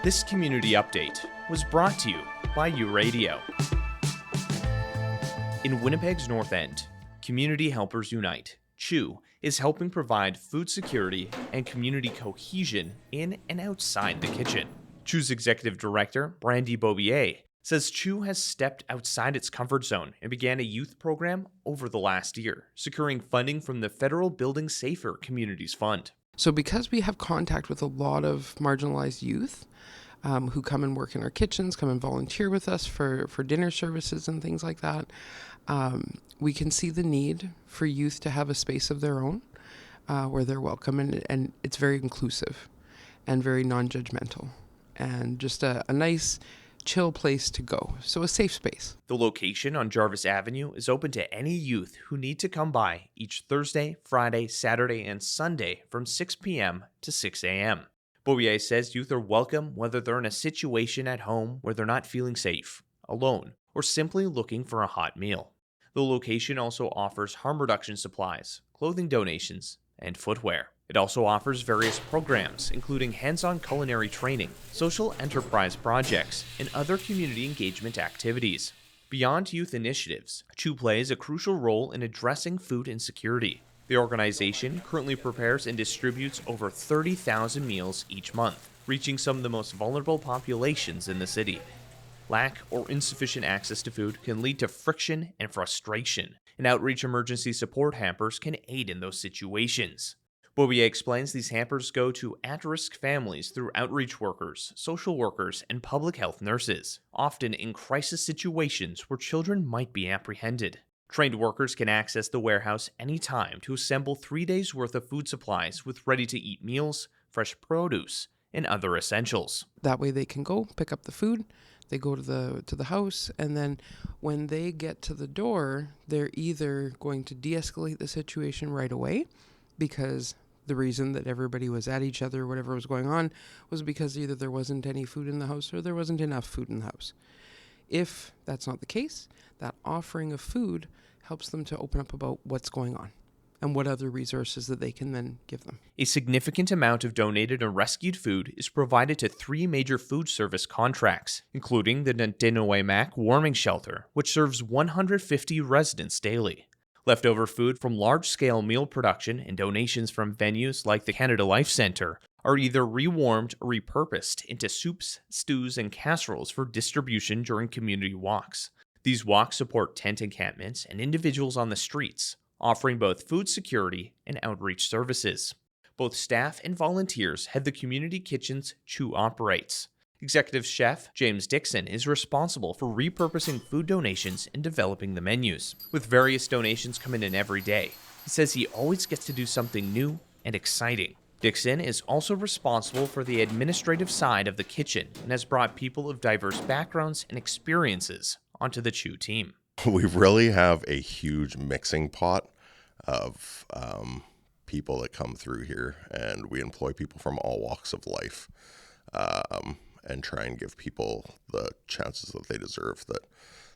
This community update was brought to you by U Radio. In Winnipeg's North End, Community Helpers Unite, CHU, is helping provide food security and community cohesion in and outside the kitchen. CHU's executive director, Brandy Beaubier, says CHU has stepped outside its comfort zone and began a youth program over the last year, securing funding from the federal Building Safer Communities Fund. So because we have contact with a lot of marginalized youth who come and work in our kitchens, come and volunteer with us for dinner services and things like that, we can see the need for youth to have a space of their own where they're welcome, and it's very inclusive and very non-judgmental and just a nice chill place to go. So a safe space. The location on Jarvis Avenue is open to any youth who need to come by each Thursday, Friday, Saturday, and Sunday from 6 p.m. to 6 a.m. Beaubier says youth are welcome whether they're in a situation at home where they're not feeling safe, alone, or simply looking for a hot meal. The location also offers harm reduction supplies, clothing donations, and footwear. It also offers various programs, including hands-on culinary training, social enterprise projects, and other community engagement activities. Beyond youth initiatives, CHU plays a crucial role in addressing food insecurity. The organization currently prepares and distributes over 30,000 meals each month, reaching some of the most vulnerable populations in the city. Lack or insufficient access to food can lead to friction and frustration, and outreach emergency support hampers can aid in those situations. Beaubier explains these hampers go to at-risk families through outreach workers, social workers, and public health nurses, often in crisis situations where children might be apprehended. Trained workers can access the warehouse anytime to assemble 3 days' worth of food supplies with ready-to-eat meals, fresh produce, and other essentials. That way they can go pick up the food, they go to the house, and then when they get to the door, they're either going to de-escalate the situation right away, because the reason that everybody was at each other, whatever was going on, was because either there wasn't any food in the house or there wasn't enough food in the house. If that's not the case, that offering of food helps them to open up about what's going on and what other resources that they can then give them. A significant amount of donated and rescued food is provided to 3 major food service contracts, including the Nandinaway Mac Warming Shelter, which serves 150 residents daily. Leftover food from large-scale meal production and donations from venues like the Canada Life Centre are either rewarmed or repurposed into soups, stews, and casseroles for distribution during community walks. These walks support tent encampments and individuals on the streets, offering both food security and outreach services. Both staff and volunteers head the community kitchens CHU operates. Executive Chef James Dixon is responsible for repurposing food donations and developing the menus. With various donations coming in every day, he says he always gets to do something new and exciting. Dixon is also responsible for the administrative side of the kitchen and has brought people of diverse backgrounds and experiences onto the CHU team. We really have a huge mixing pot of people that come through here, and we employ people from all walks of life. And try and give people the chances that they deserve that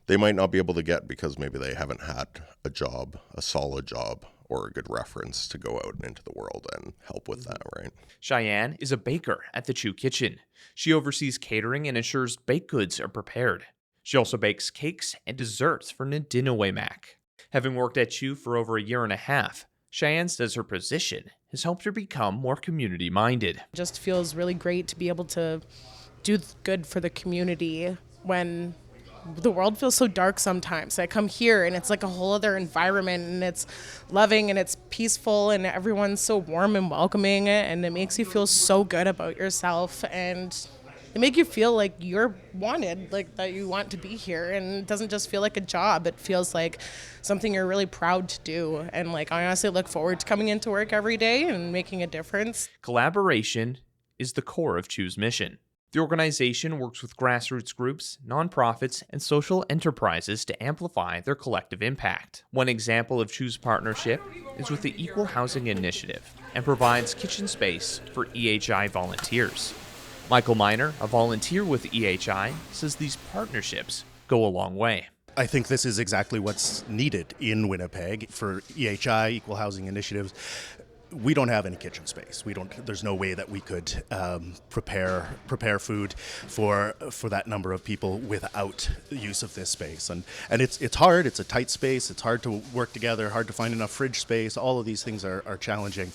they might not be able to get because maybe they haven't had a job, a solid job, or a good reference to go out into the world and help with that, right? Cheyenne is a baker at the CHU kitchen. She oversees catering and ensures baked goods are prepared. She also bakes cakes and desserts for Nandinaway Mac. Having worked at CHU for over a year and a half, Cheyenne says her position has helped her become more community-minded. It just feels really great to be able to do good for the community when the world feels so dark sometimes. I come here and it's like a whole other environment, and it's loving and it's peaceful and everyone's so warm and welcoming, and it makes you feel so good about yourself, and they make you feel like you're wanted, like that you want to be here, and it doesn't just feel like a job. It feels like something you're really proud to do, and like I honestly look forward to coming into work every day and making a difference. Collaboration is the core of CHU's mission. The organization works with grassroots groups, nonprofits, and social enterprises to amplify their collective impact. One example of CHU's partnership is with the Equal Housing Initiative and provides kitchen space for EHI volunteers. Michael Miner, a volunteer with EHI, says these partnerships go a long way. I think this is exactly what's needed in Winnipeg for EHI, Equal Housing Initiatives. we don't have any kitchen space. There's no way that we could prepare food for that number of people without the use of this space. And it's hard. It's a tight space. It's hard to work together. Hard to find enough fridge space. All of these things are challenging.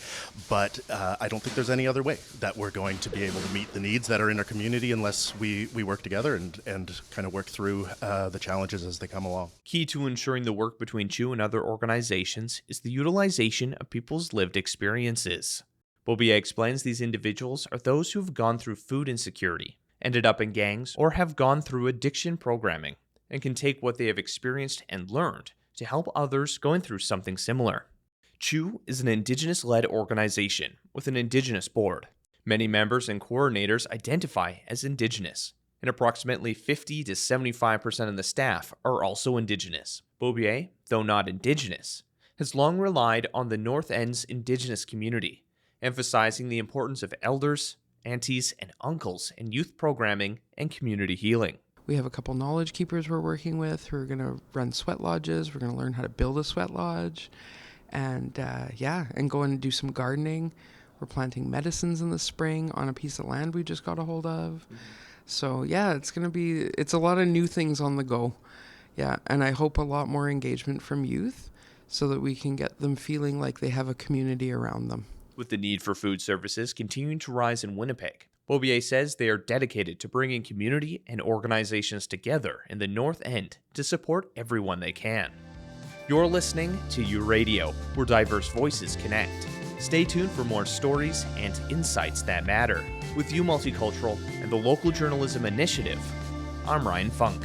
But I don't think there's any other way that we're going to be able to meet the needs that are in our community unless we work together and kind of work through the challenges as they come along. Key to ensuring the work between CHU and other organizations is the utilization of people's lived experiences. Bobia explains these individuals are those who have gone through food insecurity, ended up in gangs, or have gone through addiction programming, and can take what they have experienced and learned to help others going through something similar. CHU is an Indigenous-led organization with an Indigenous board. Many members and coordinators identify as Indigenous, and approximately 50 to 75% of the staff are also Indigenous. Bobier, though not Indigenous, has long relied on the North End's Indigenous community, emphasizing the importance of elders, aunties, and uncles in youth programming and community healing. We have a couple knowledge keepers we're working with who are going to run sweat lodges. We're going to learn how to build a sweat lodge and go and do some gardening. We're planting medicines in the spring on a piece of land we just got a hold of. So yeah, it's a lot of new things on the go. Yeah, and I hope a lot more engagement from youth so that we can get them feeling like they have a community around them. With the need for food services continuing to rise in Winnipeg, Bobier says they are dedicated to bringing community and organizations together in the North End to support everyone they can. You're listening to U Radio, where diverse voices connect. Stay tuned for more stories and insights that matter. With U Multicultural and the Local Journalism Initiative, I'm Ryan Funk.